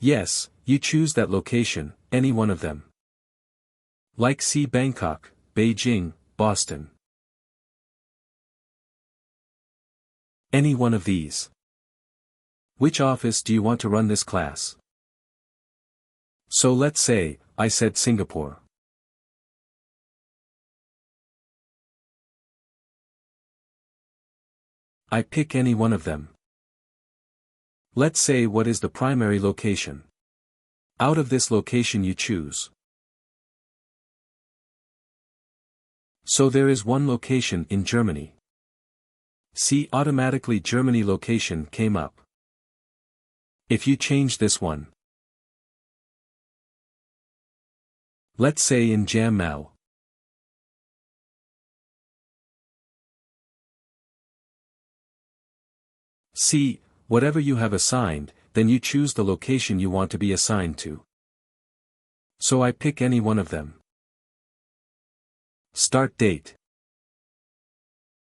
Yes, you choose that location, any one of them. Like see Bangkok, Beijing, Boston. Any one of these. Which office do you want to run this class? So let's say, I said Singapore. I pick any one of them. Let's say what is the primary location. Out of this location you choose. So there is one location in Germany. See automatically Germany location came up. If you change this one. Let's say in Jammu. See, whatever you have assigned, then you choose the location you want to be assigned to. So I pick any one of them. Start date.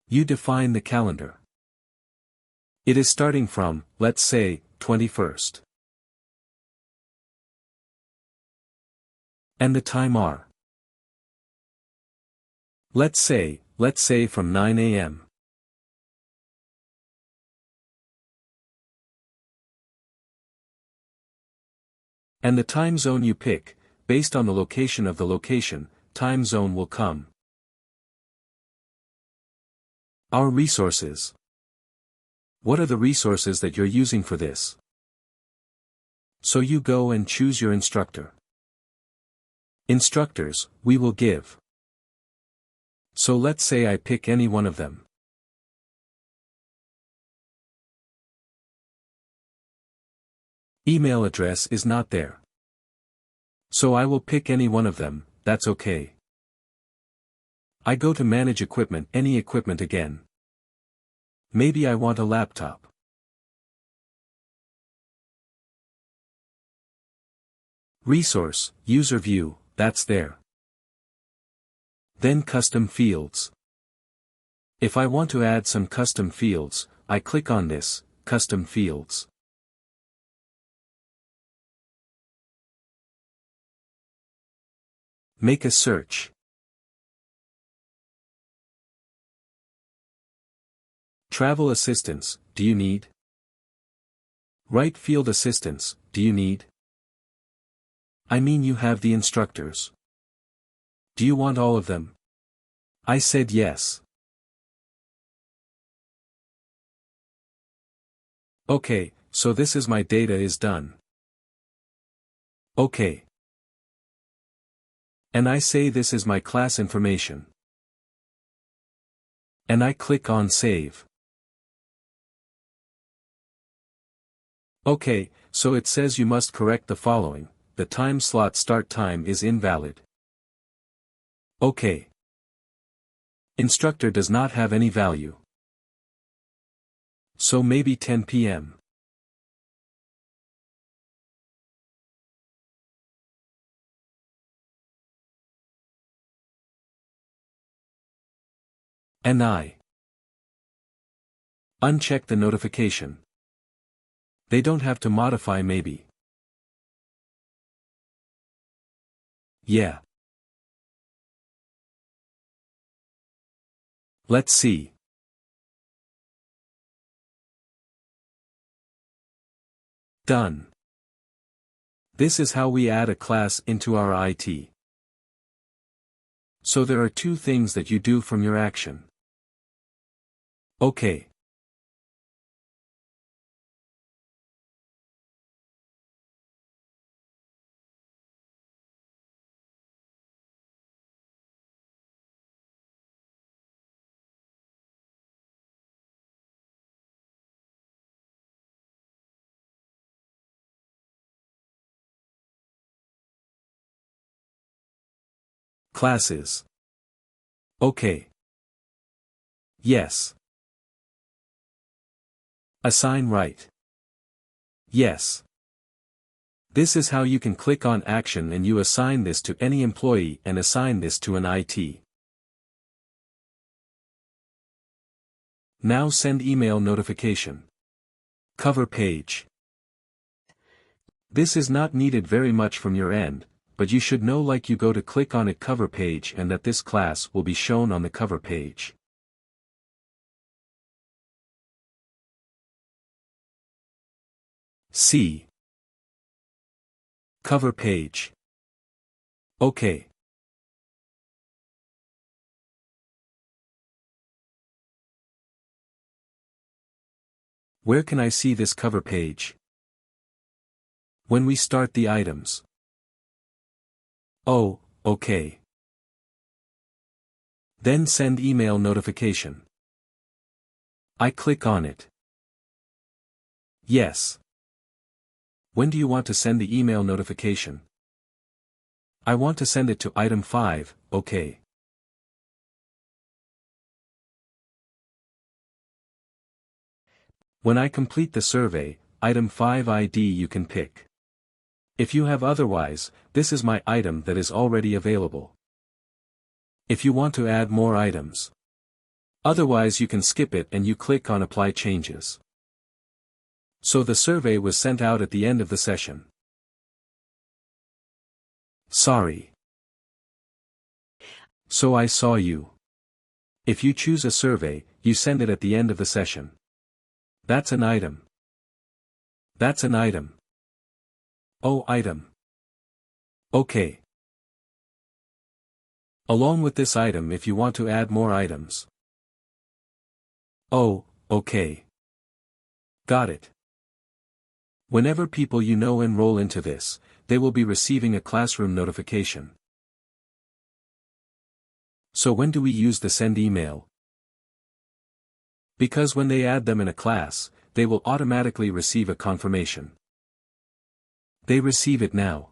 You define the calendar. It is starting from, let's say, 21st. And the time are. Let's say from 9 a.m. And the time zone you pick, based on the location of the location, time zone will come. Our resources. What are the resources that you're using for this? So you go and choose your instructor. Instructors, we will give. So let's say I pick any one of them. Email address is not there. So I will pick any one of them, that's okay. I go to manage equipment, any equipment again. Maybe I want a laptop. Resource, user view, that's there. Then custom fields. If I want to add some custom fields, I click on this, custom fields. Make a search. Travel assistance, do you need? Right field assistance, do you need? I mean you have the instructors. Do you want all of them? I said yes. Okay, so this is my data is done. Okay. And I say this is my class information. And I click on save. Okay, so it says you must correct the following, the time slot start time is invalid. Okay. Instructor does not have any value. So maybe 10 p.m. And I uncheck the notification. They don't have to modify maybe. Yeah. Let's see. Done. This is how we add a class into our IT. So there are two things that you do from your action. Okay. Classes. Okay. Yes. Assign right. Yes. This is how you can click on action and you assign this to any employee and assign this to an IT. Now send email notification. Cover page. This is not needed very much from your end, but you should know like you go to click on it cover page and that this class will be shown on the cover page. C. Cover page. OK. Where can I see this cover page? When we start the items. Oh, OK. Then send email notification. I click on it. Yes. When do you want to send the email notification? I want to send it to item 5, OK. When I complete the survey, item 5 ID you can pick. If you have otherwise, this is my item that is already available. If you want to add more items. Otherwise you can skip it and you click on Apply Changes. So the survey was sent out at the end of the session. Sorry. So I saw you. If you choose a survey, you send it at the end of the session. That's an item. That's an item. Oh, item. OK. Along with this item if you want to add more items. Oh, OK. Got it. Whenever people you know enroll into this, they will be receiving a classroom notification. So when do we use the send email? Because when they add them in a class, they will automatically receive a confirmation. They receive it now.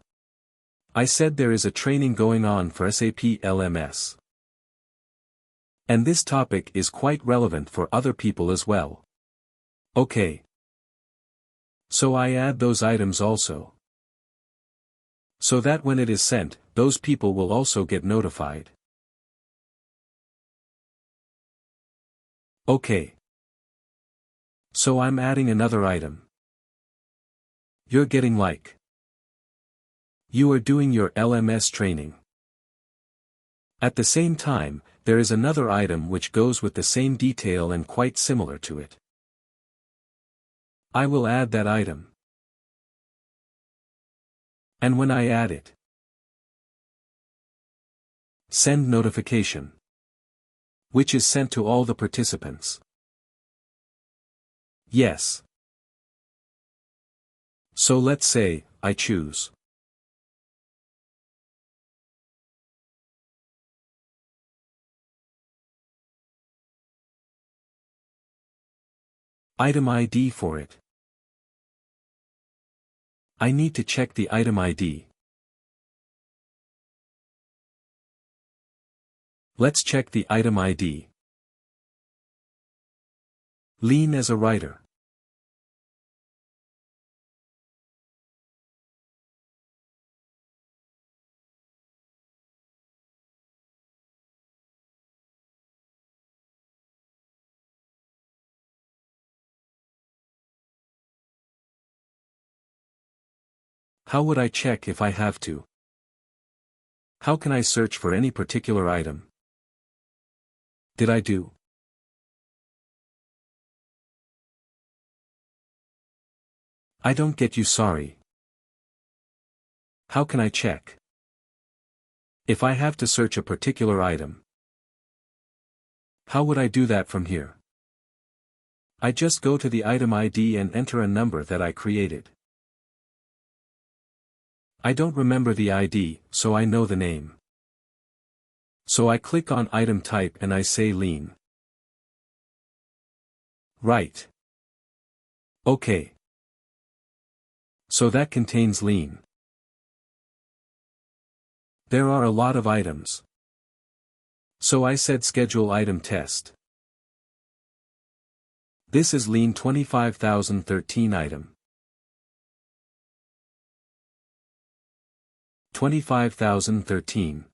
I said there is a training going on for Sap LMS. And this topic is quite relevant for other people as well. Okay. So I add those items also. So that when it is sent, those people will also get notified. Okay. So I'm adding another item. You're getting like. You are doing your LMS training. At the same time, there is another item which goes with the same detail and quite similar to it. I will add that item. And when I add it, send notification, which is sent to all the participants. Yes. So let's say, I choose. Item ID for it. I need to check the item ID. Let's check the item ID. Lean as a writer. How would I check if I have to? How can I search for any particular item? Did I do? I don't get you, sorry. How can I check? If I have to search a particular item. How would I do that from here? I just go to the item ID and enter a number that I created. I don't remember the ID, so I know the name. So I click on item type and I say lean. Right. Okay. So that contains lean. There are a lot of items. So I said schedule item test. This is lean 25013 item. 25013.